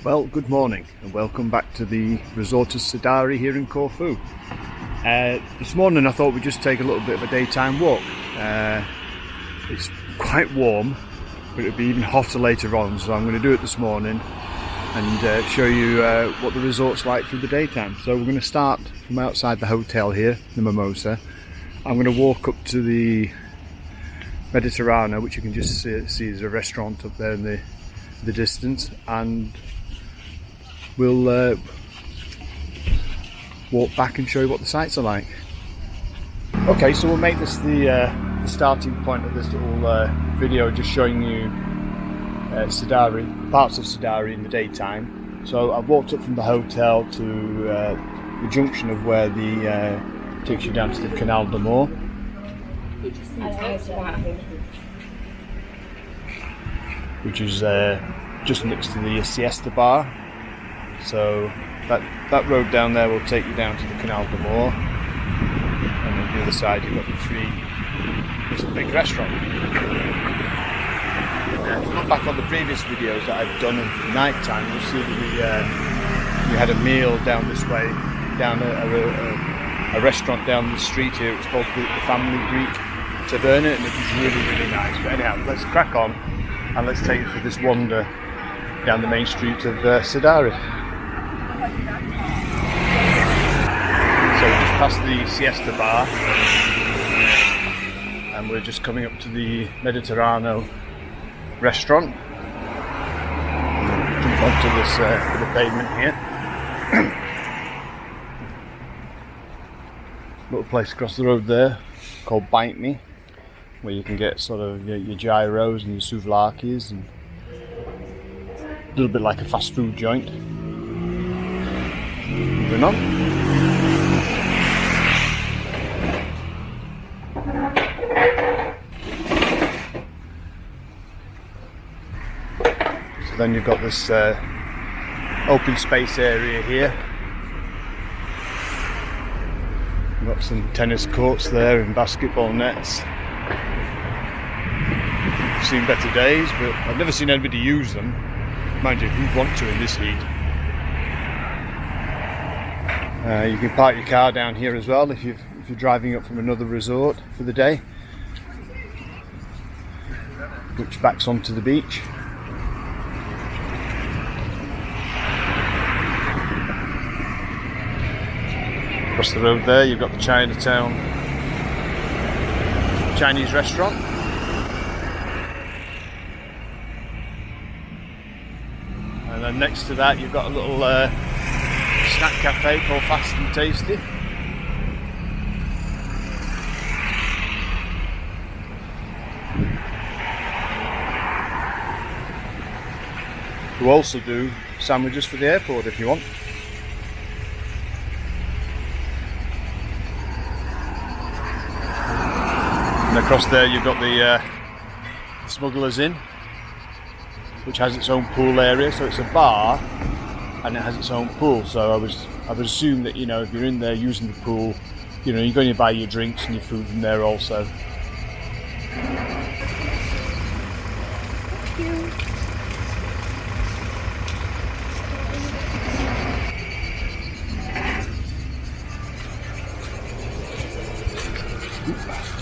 Well, good morning and welcome back to the resort of Sidari here in Corfu. This morning I thought we'd just take a little bit of a daytime walk. It's quite warm, but it'll be even hotter later on, so I'm going to do it this morning and show you what the resort's like through the daytime. So we're going to start from outside the hotel here, the Mimosa. I'm going to walk up to the Mediterranean, which you can just see there's a restaurant up there in the distance, and we'll walk back and show you what the sights are like. Okay, so we'll make this the starting point of this little video, just showing you Sidari, parts of Sidari in the daytime. So I've walked up from the hotel to the junction of where the takes you down to the Canal de Mor, which is just next to the siesta bar. So that road down there will take you down to the Canal de Mor, and on the other side you've got there's a big restaurant. If you look back on the previous videos that I've done at night time, you'll see that we had a meal down this way, down a restaurant down the street here. It's called the Family Greek Taverna, and it was really nice. But anyhow, let's crack on and let's take you for this wander down the main street of Sidari. So we just passed the siesta bar and we're just coming up to the Mediterranean restaurant. Jump onto this bit of pavement here. Little place across the road there called Bite Me, where you can get sort of your gyros and your souvlakis, and a little bit like a fast food joint. Moving on. So then you've got this open space area here. You've got some tennis courts there and basketball nets. I've seen better days, but I've never seen anybody use them. Mind you, who'd want to in this heat? You can park your car down here as well if you're driving up from another resort for the day, which backs onto the beach. Across the road there you've got the Chinatown Chinese restaurant. And then next to that you've got a little snack cafe called Fast and Tasty. You also do sandwiches for the airport if you want. And across there you've got the Smugglers Inn, which has its own pool area. So it's a bar and it has its own pool. So I would assume that, you know, if you're in there using the pool, you know, you're going to buy your drinks and your food from there also. Thank you.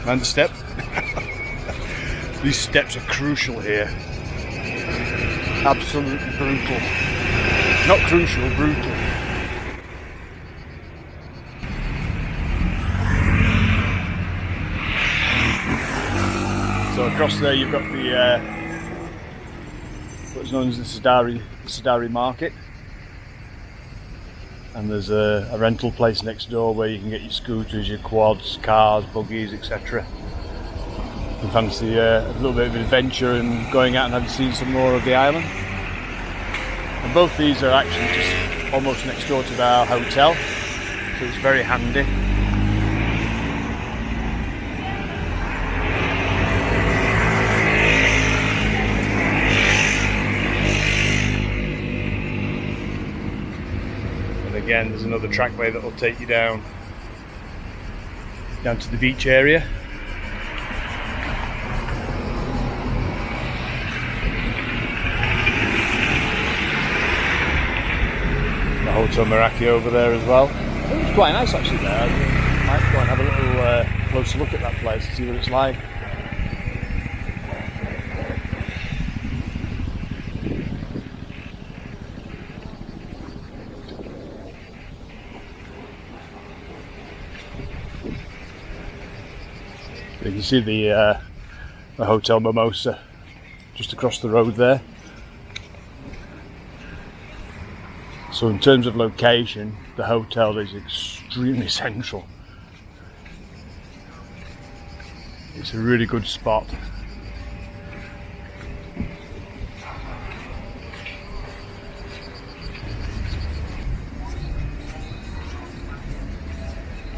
And the step. These steps are crucial here. Absolutely brutal. Not crucial, brutal. So across there you've got the what's known as the Sidari market. And there's a rental place next door where you can get your scooters, your quads, cars, buggies, etc. If you fancy a little bit of adventure and going out and having seen some more of the island. And both these are actually just almost next door to our hotel, so it's very handy. Again, there's another trackway that will take you down to the beach area. Hotel Meraki over there as well. I think it's quite nice actually there. I might go and have a little closer look at that place and see what it's like. You can see the Hotel Mimosa just across the road there. So in terms of location, the hotel is extremely central. It's a really good spot.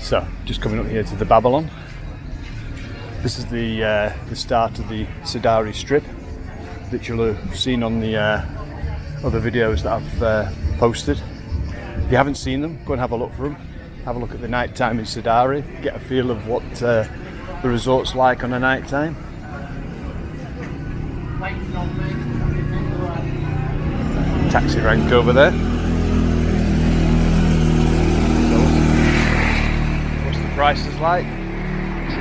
So, just coming up here to the Babylon. This is the start of the Sidari strip that you'll have seen on the other videos that I've posted. If you haven't seen them, go and have a look for them. Have a look at the night time in Sidari, get a feel of what the resort's like on a night time. Taxi rank over there. What's the prices like?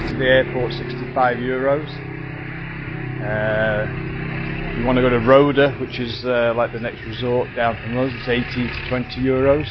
To the airport, €65. You want to go to Rhoda, which is like the next resort down from us, it's 18 to €20.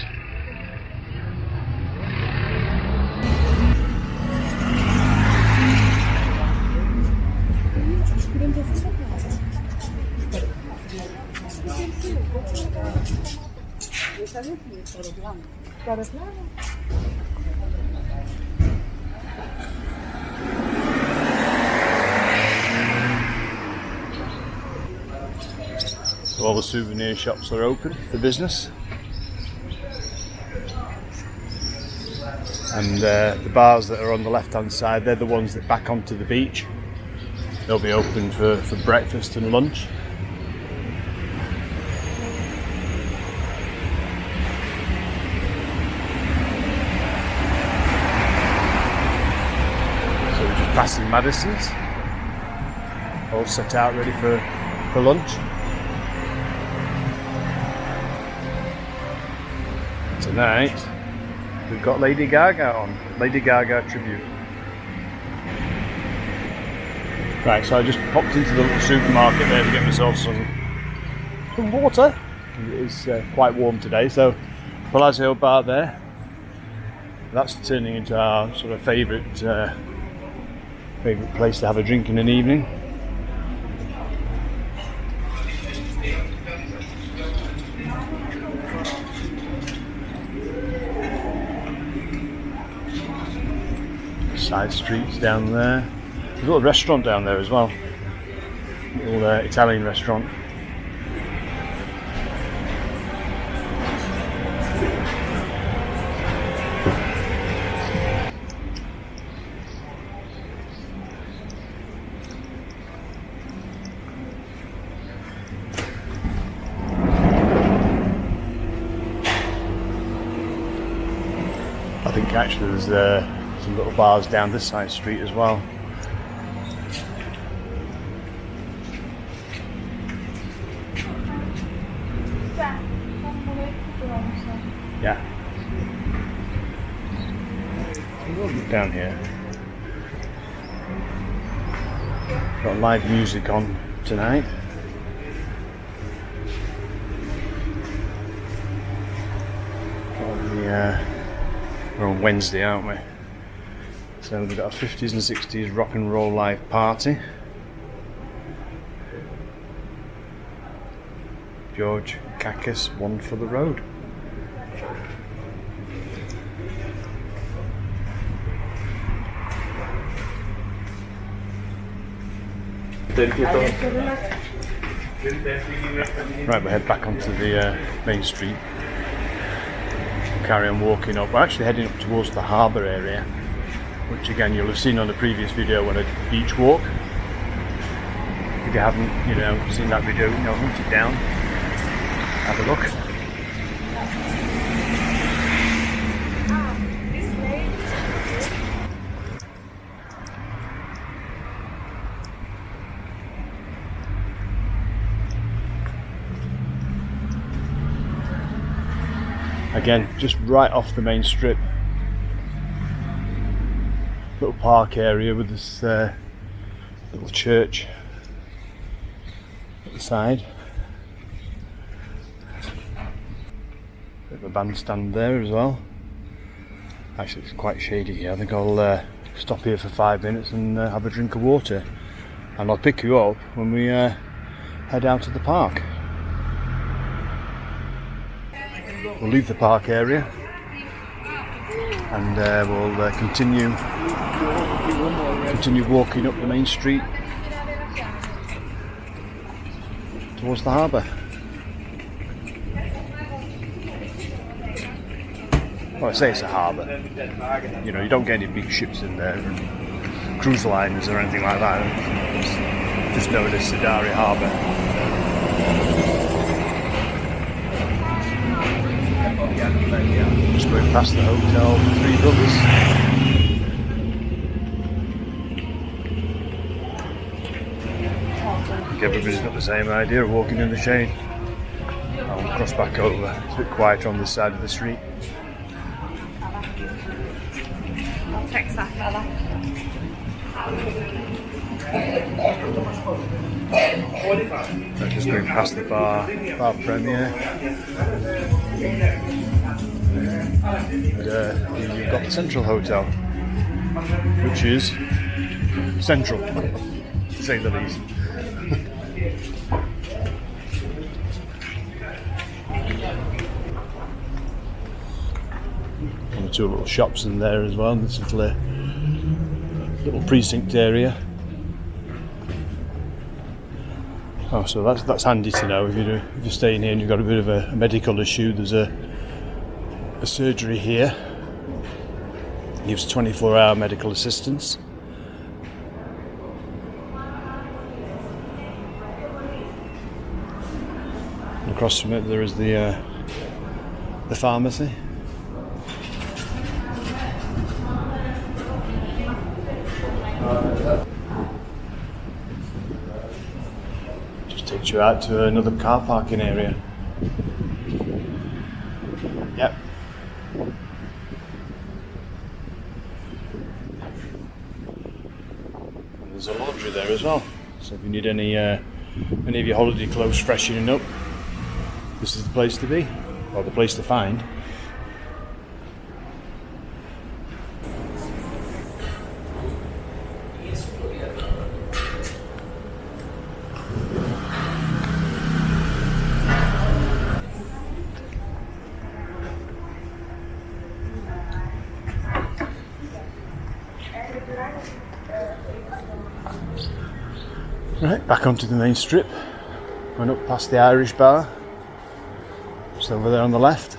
So all the souvenir shops are open for business, and the bars that are on the left hand side, they're the ones that back onto the beach. They'll be open for breakfast and lunch. So we're just passing Madison's, all set out ready for lunch. Tonight we've got Lady Gaga on, Lady Gaga tribute. Right, so I just popped into the little supermarket there to get myself some water. It's quite warm today, so Palazzo Bar there. That's turning into our sort of favourite place to have a drink in an evening. Side streets down there. There's a little restaurant down there as well. A little Italian restaurant. I think actually there's some little bars down this side street as well. Yeah. Down here. Got live music on tonight. We're on Wednesday, aren't we? So we've got a 50s and 60s rock and roll live party. George Kakis, One for the Road. Right, we'll head back onto the main street. Carry on walking up. We're actually heading up towards the harbour area, which again you'll have seen on the previous video when I did beach walk. If you haven't, seen that video, hunt it down, have a look. Again, just right off the main strip. Little park area with this little church at the side. Bit of a bandstand there as well. Actually, it's quite shady here. I think I'll stop here for 5 minutes and have a drink of water, and I'll pick you up when we head out to the park. We'll leave the park area and we'll continue walking up the main street towards the harbour. Well, I say it's a harbour. You know, you don't get any big ships in there, cruise liners or anything like that. It's just known as Sidari Harbour. Just going past the hotel, Three Brothers. I think everybody's got the same idea of walking in the shade. I'll cross back over. It's a bit quieter on this side of the street. I'll text that fella. I'm just going past the bar Premier. And you've got the Central Hotel, which is central, to say the least. One or two little shops in there as well, this little precinct area. Oh, so that's handy to know if you're staying here and you've got a bit of a medical issue. There's a surgery here. It gives 24-hour medical assistance. And across from it there is the pharmacy. Just takes you out to another car parking area. Yep. And there's a laundry there as well. So if you need any of your holiday clothes freshening up, this is the place to be, or the place to find. Right, back onto the main strip, going up past the Irish bar, just over there on the left.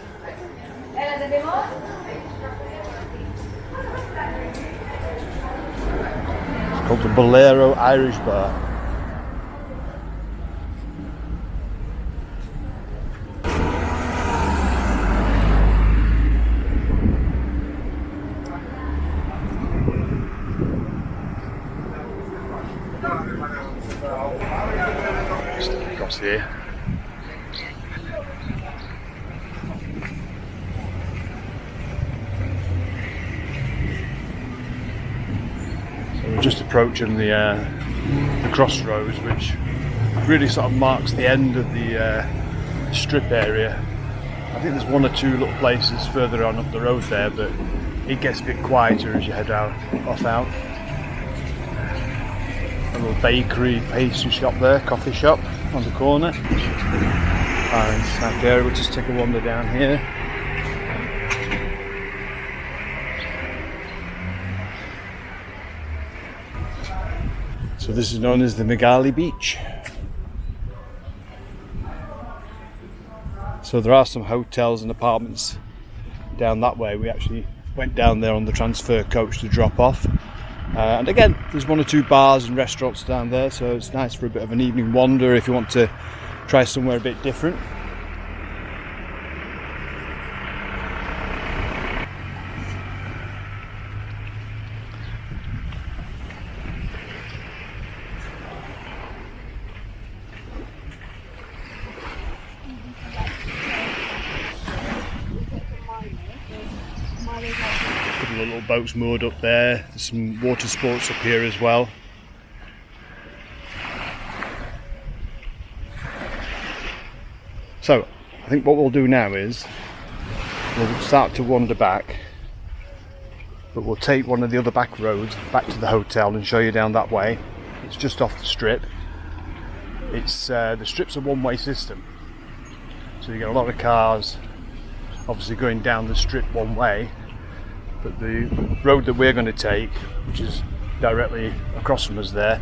It's called the Bolero Irish Bar. Across here. So we're just approaching the crossroads, which really sort of marks the end of the strip area. I think there's one or two little places further on up the road there, but it gets a bit quieter as you head out. A little bakery, pastry shop there, coffee shop on the corner. And back there, we'll just take a wander down here. So this is known as the Megali beach. So there are some hotels and apartments down that way. We actually went down there on the transfer coach to drop off. And again, there's one or two bars and restaurants down there, so it's nice for a bit of an evening wander if you want to try somewhere a bit different. couple of little boats moored up there. There's some water sports up here as well. So I think what we'll do now is we'll start to wander back, but we'll take one of the other back roads back to the hotel and show you down that way. It's just off the strip. It's the strip's a one-way system, so you get a lot of cars obviously going down the strip one way, but the road that we're going to take, which is directly across from us there,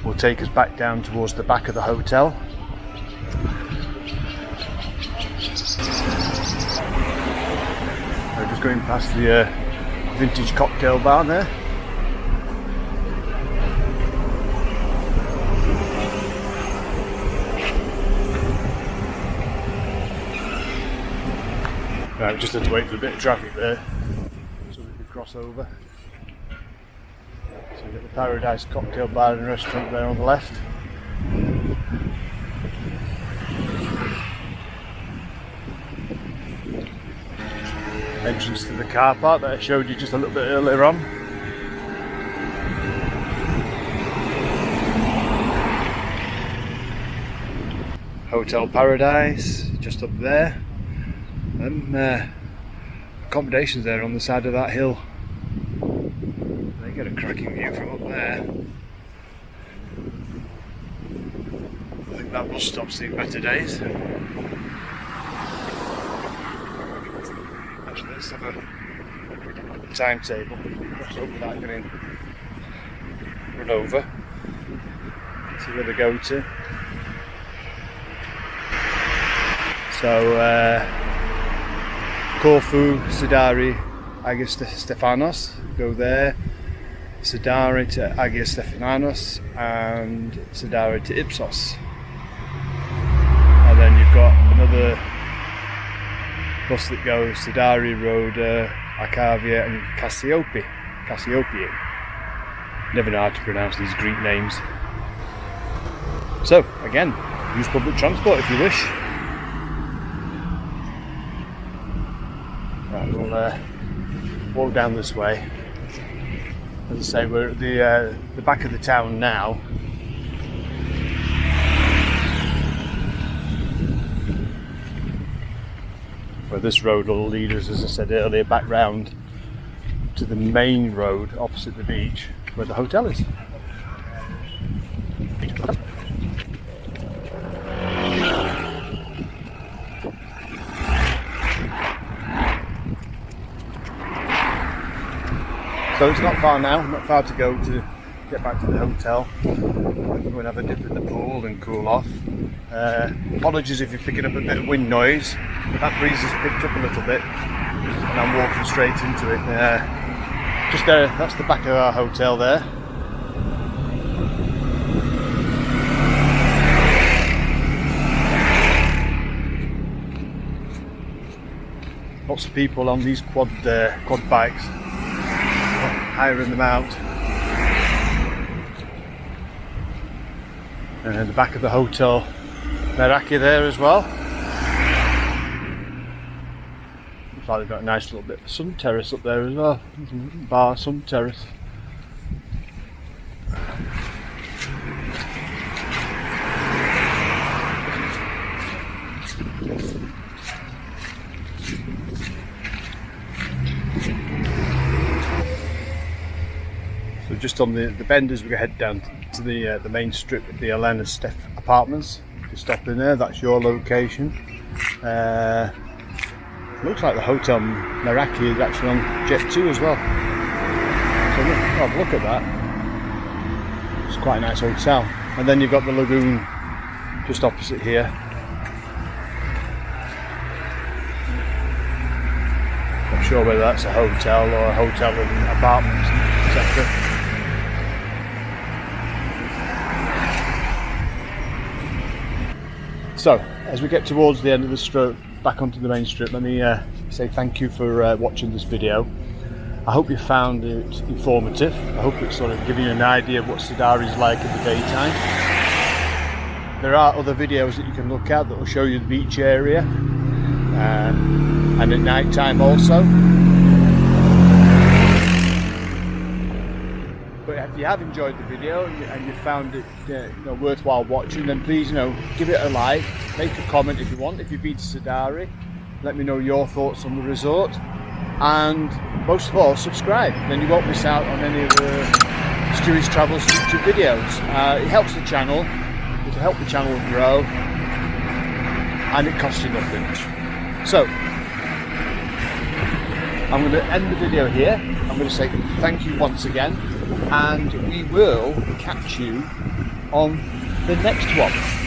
will take us back down towards the back of the hotel. We're just going past the vintage cocktail bar there. Right, we just had to wait for a bit of traffic there so we could cross over. So we've got the Paradise Cocktail Bar and Restaurant there on the left. Entrance to the car park that I showed you just a little bit earlier on. Hotel Paradise just up there, and accommodations there on the side of that hill. They get a cracking view from up there. I think that bus stop's seen better days. Actually, let's have a timetable. Cross over that, getting run over. See where they go to. So Corfu, Sidari, Agia Stefanos, go there. Sidari to Agia Stefanos and Sidari to Ipsos. And then you've got another bus that goes Sidari, Rhoda, Arcavia and Cassiope. Never know how to pronounce these Greek names. So again, use public transport if you wish. Right, we'll walk down this way. As I say, we're at the back of the town now. Where this road will lead us, as I said earlier, back round to the main road opposite the beach, where the hotel is. So it's not far now, not far to go to get back to the hotel. We're going to have a dip in the pool and cool off. Apologies if you're picking up a bit of wind noise. That breeze has picked up a little bit and I'm walking straight into it. Just there, that's the back of our hotel there. Lots of people on these quad bikes, hiring them out. And the back of the hotel, Megali there as well. Looks like they've got a nice little bit of sun terrace up there as well. Bar, sun terrace. So just on the bend as we head down to the main strip of the Elena Steph apartments. If you stop in there, that's your location. Looks like the Hotel Megali is actually on Jet 2 as well. So look at that. It's quite a nice hotel. And then you've got the lagoon just opposite here. Not sure whether that's a hotel or a hotel and apartments, etc. So, as we get towards the end of the strip, back onto the main strip, let me say thank you for watching this video. I hope you found it informative. I hope it's sort of giving you an idea of what Sidari is like in the daytime. There are other videos that you can look at that will show you the beach area and at night time also. if you have enjoyed the video and you found it worthwhile watching, then please give it a like, make a comment if you want. If you've been to Sidari, let me know your thoughts on the resort, and most of all, subscribe. Then you won't miss out on any of the Stewie's Travels future videos. It helps the channel, it'll help the channel grow, and it costs you nothing. So I'm going to end the video here. I'm going to say thank you once again, and we will catch you on the next one.